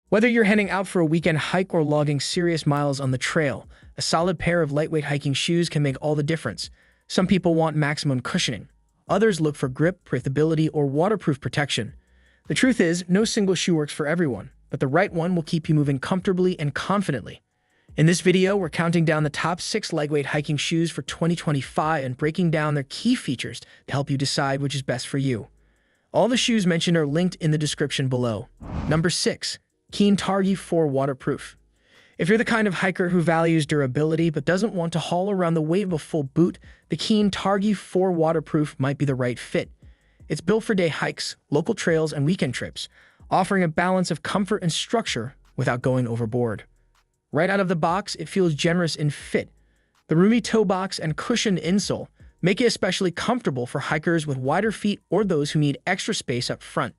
Whether you're heading out for a weekend hike or logging serious miles on the trail, a solid pair of lightweight hiking shoes can make all the difference. Some people want maximum cushioning. Others look for grip, breathability, or waterproof protection. The truth is, no single shoe works for everyone, but the right one will keep you moving comfortably and confidently. In this video, we're counting down the top 6 lightweight hiking shoes for 2025 and breaking down their key features to help you decide which is best for you. All the shoes mentioned are linked in the description below. Number 6. Keen Targhee 4 Waterproof. If you're the kind of hiker who values durability but doesn't want to haul around the weight of a full boot, the Keen Targhee 4 Waterproof might be the right fit. It's built for day hikes, local trails, and weekend trips, offering a balance of comfort and structure without going overboard. Right out of the box, it feels generous in fit. The roomy toe box and cushioned insole make it especially comfortable for hikers with wider feet or those who need extra space up front.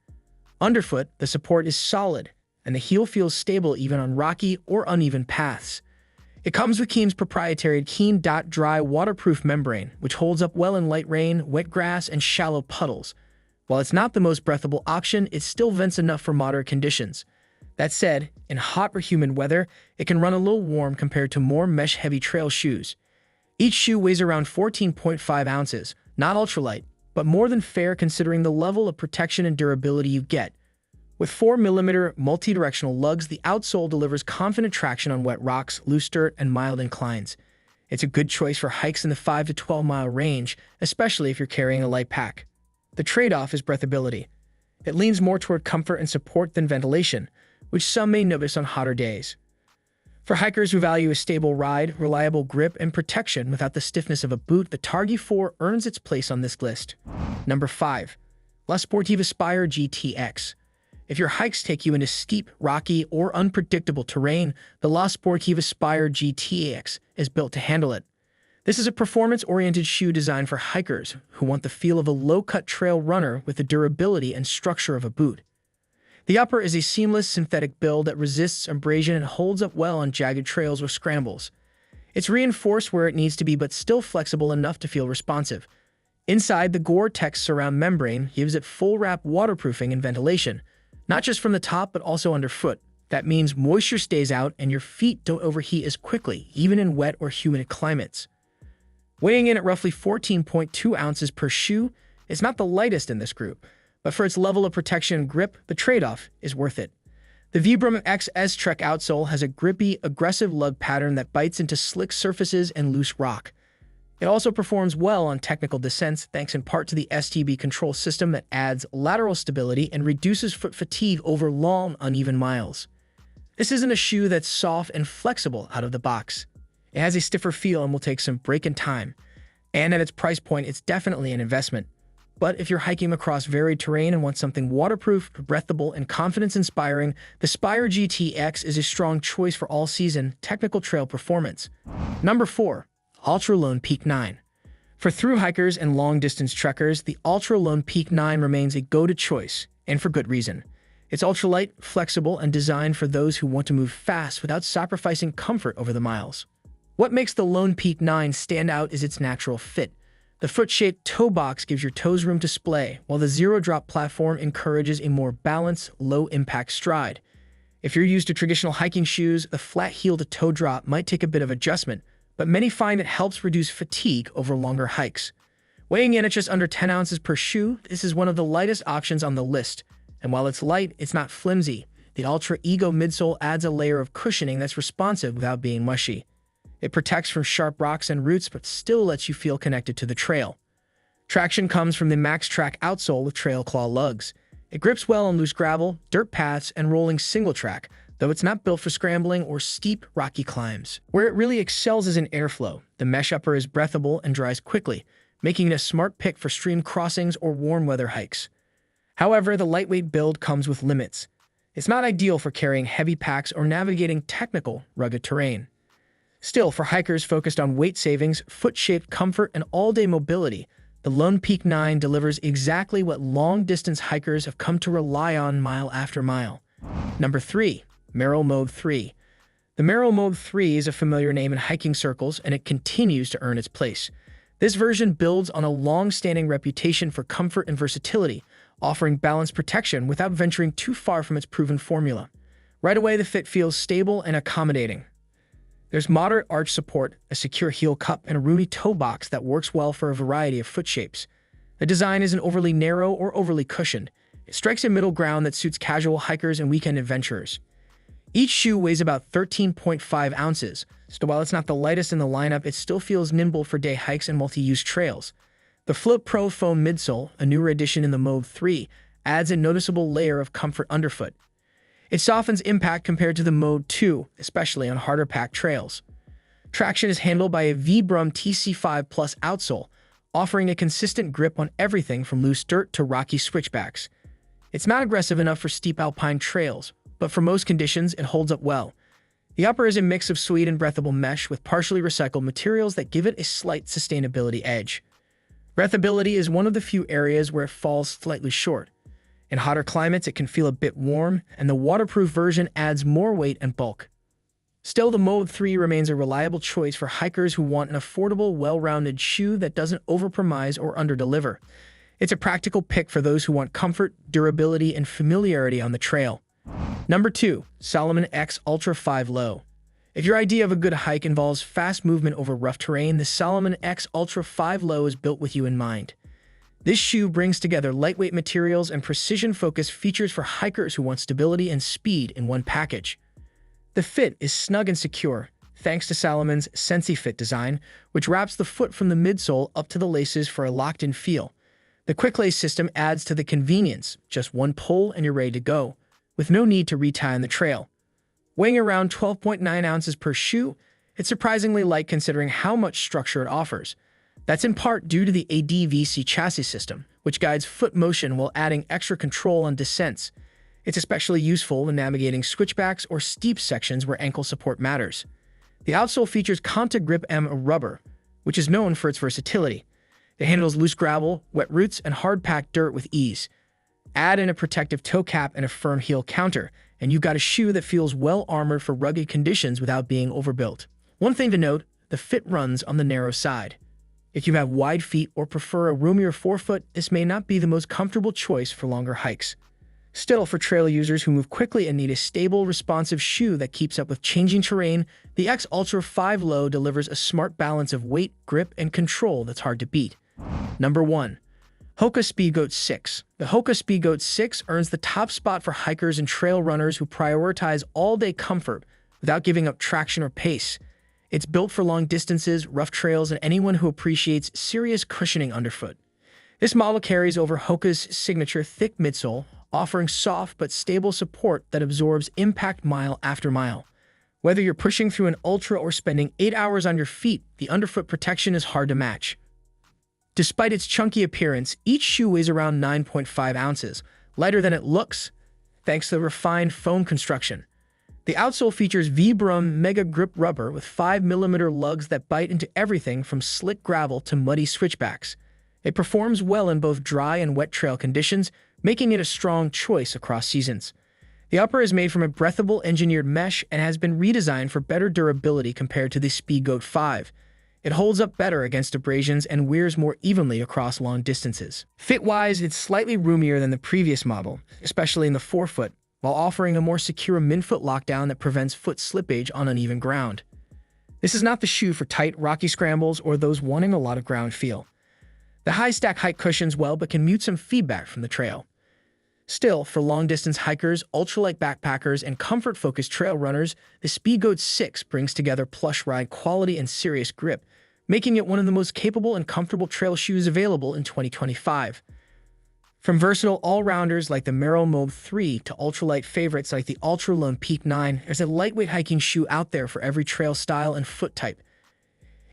Underfoot, the support is solid, and the heel feels stable even on rocky or uneven paths. It comes with Keen's proprietary Keen.Dry waterproof membrane, which holds up well in light rain, wet grass, and shallow puddles. While it's not the most breathable option, it still vents enough for moderate conditions. That said, in hot or humid weather, it can run a little warm compared to more mesh-heavy trail shoes. Each shoe weighs around 14.5 ounces, not ultralight, but more than fair considering the level of protection and durability you get. With 4mm multi-directional lugs, the outsole delivers confident traction on wet rocks, loose dirt, and mild inclines. It's a good choice for hikes in the 5 to 12-mile range, especially if you're carrying a light pack. The trade-off is breathability. It leans more toward comfort and support than ventilation, which some may notice on hotter days. For hikers who value a stable ride, reliable grip, and protection without the stiffness of a boot, the Targhee 4 earns its place on this list. Number 5. La Sportiva Spire GTX. If your hikes take you into steep, rocky, or unpredictable terrain, the La Sportiva Spire GTX is built to handle it. This is a performance-oriented shoe designed for hikers who want the feel of a low-cut trail runner with the durability and structure of a boot. The upper is a seamless synthetic build that resists abrasion and holds up well on jagged trails or scrambles. It's reinforced where it needs to be but still flexible enough to feel responsive. Inside, the Gore-Tex surround membrane gives it full-wrap waterproofing and ventilation, not just from the top but also underfoot. That means moisture stays out and your feet don't overheat as quickly, even in wet or humid climates. Weighing in at roughly 14.2 ounces per shoe, it's not the lightest in this group, but for its level of protection and grip, the trade-off is worth it. The Vibram XS Trek outsole has a grippy, aggressive lug pattern that bites into slick surfaces and loose rock. It also performs well on technical descents thanks in part to the STB control system that adds lateral stability and reduces foot fatigue over long, uneven miles. This isn't a shoe that's soft and flexible out of the box. It has a stiffer feel and will take some break-in time. And at its price point, it's definitely an investment. But if you're hiking across varied terrain and want something waterproof, breathable, and confidence-inspiring, the Spire GTX is a strong choice for all-season technical trail performance. Number 4. Altra Lone Peak 9. For thru hikers and long-distance trekkers, the Altra Lone Peak 9 remains a go-to choice, and for good reason. It's ultralight, flexible, and designed for those who want to move fast without sacrificing comfort over the miles. What makes the Lone Peak 9 stand out is its natural fit. The foot-shaped toe box gives your toes room to splay, while the zero-drop platform encourages a more balanced, low-impact stride. If you're used to traditional hiking shoes, the flat-heeled toe drop might take a bit of adjustment, but many find it helps reduce fatigue over longer hikes. Weighing in at just under 10 ounces per shoe, this is one of the lightest options on the list. And while it's light, it's not flimsy. The Ultra Ego midsole adds a layer of cushioning that's responsive without being mushy. It protects from sharp rocks and roots, but still lets you feel connected to the trail. Traction comes from the Max Track outsole with trail claw lugs. It grips well on loose gravel, dirt paths, and rolling single track, though it's not built for scrambling or steep, rocky climbs. Where it really excels is in airflow. The mesh upper is breathable and dries quickly, making it a smart pick for stream crossings or warm weather hikes. However, the lightweight build comes with limits. It's not ideal for carrying heavy packs or navigating technical, rugged terrain. Still, for hikers focused on weight savings, foot-shaped comfort, and all-day mobility, the Lone Peak 9 delivers exactly what long-distance hikers have come to rely on mile after mile. Number 3. Merrell Moab 3. The Merrell Moab 3 is a familiar name in hiking circles, and it continues to earn its place. This version builds on a long-standing reputation for comfort and versatility, offering balanced protection without venturing too far from its proven formula. Right away, the fit feels stable and accommodating. There's moderate arch support, a secure heel cup, and a roomy toe box that works well for a variety of foot shapes. The design isn't overly narrow or overly cushioned. It strikes a middle ground that suits casual hikers and weekend adventurers. Each shoe weighs about 13.5 ounces, so while it's not the lightest in the lineup, it still feels nimble for day hikes and multi-use trails. The Flip Pro foam midsole, a newer addition in the Moab 3, adds a noticeable layer of comfort underfoot. It softens impact compared to the Moab 2, especially on harder packed trails. Traction is handled by a Vibram TC5 Plus outsole, offering a consistent grip on everything from loose dirt to rocky switchbacks. It's not aggressive enough for steep alpine trails, but for most conditions, it holds up well. The upper is a mix of suede and breathable mesh with partially recycled materials that give it a slight sustainability edge. Breathability is one of the few areas where it falls slightly short. In hotter climates, it can feel a bit warm, and the waterproof version adds more weight and bulk. Still, the Moab 3 remains a reliable choice for hikers who want an affordable, well-rounded shoe that doesn't overpromise or underdeliver. It's a practical pick for those who want comfort, durability, and familiarity on the trail. Number 2. Salomon X Ultra 5 Low. If your idea of a good hike involves fast movement over rough terrain, the Salomon X Ultra 5 Low is built with you in mind. This shoe brings together lightweight materials and precision-focused features for hikers who want stability and speed in one package. The fit is snug and secure, thanks to Salomon's SensiFit design, which wraps the foot from the midsole up to the laces for a locked-in feel. The quick lace system adds to the convenience, just one pull and you're ready to go, with no need to retie on the trail. Weighing around 12.9 ounces per shoe, it's surprisingly light considering how much structure it offers. That's in part due to the ADVC chassis system, which guides foot motion while adding extra control on descents. It's especially useful when navigating switchbacks or steep sections where ankle support matters. The outsole features Conta Grip M rubber, which is known for its versatility. It handles loose gravel, wet roots, and hard-packed dirt with ease. Add in a protective toe cap and a firm heel counter, and you've got a shoe that feels well-armored for rugged conditions without being overbuilt. One thing to note, the fit runs on the narrow side. If you have wide feet or prefer a roomier forefoot, this may not be the most comfortable choice for longer hikes. Still, for trail users who move quickly and need a stable, responsive shoe that keeps up with changing terrain, the X Ultra 5 Low delivers a smart balance of weight, grip, and control that's hard to beat. Number 1. Hoka Speedgoat 6. The Hoka Speedgoat 6 earns the top spot for hikers and trail runners who prioritize all-day comfort without giving up traction or pace. It's built for long distances, rough trails, and anyone who appreciates serious cushioning underfoot. This model carries over Hoka's signature thick midsole, offering soft but stable support that absorbs impact mile after mile. Whether you're pushing through an ultra or spending 8 hours on your feet, the underfoot protection is hard to match. Despite its chunky appearance, each shoe weighs around 9.5 ounces, lighter than it looks, thanks to the refined foam construction. The outsole features Vibram Mega Grip rubber with 5mm lugs that bite into everything from slick gravel to muddy switchbacks. It performs well in both dry and wet trail conditions, making it a strong choice across seasons. The upper is made from a breathable engineered mesh and has been redesigned for better durability compared to the Speedgoat 5. It holds up better against abrasions and wears more evenly across long distances. Fit-wise, it's slightly roomier than the previous model, especially in the forefoot, while offering a more secure midfoot lockdown that prevents foot slippage on uneven ground. This is not the shoe for tight, rocky scrambles or those wanting a lot of ground feel. The high-stack hike cushions well but can mute some feedback from the trail. Still, for long-distance hikers, ultralight backpackers, and comfort-focused trail runners, the Speedgoat 6 brings together plush ride quality and serious grip, making it one of the most capable and comfortable trail shoes available in 2025. From versatile all-rounders like the Merrell Moab 3 to ultralight favorites like the Altra Lone Peak 9, there's a lightweight hiking shoe out there for every trail style and foot type.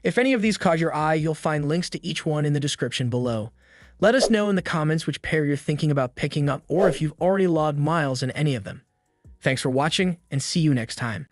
If any of these caught your eye, you'll find links to each one in the description below. Let us know in the comments which pair you're thinking about picking up or if you've already logged miles in any of them. Thanks for watching, and see you next time.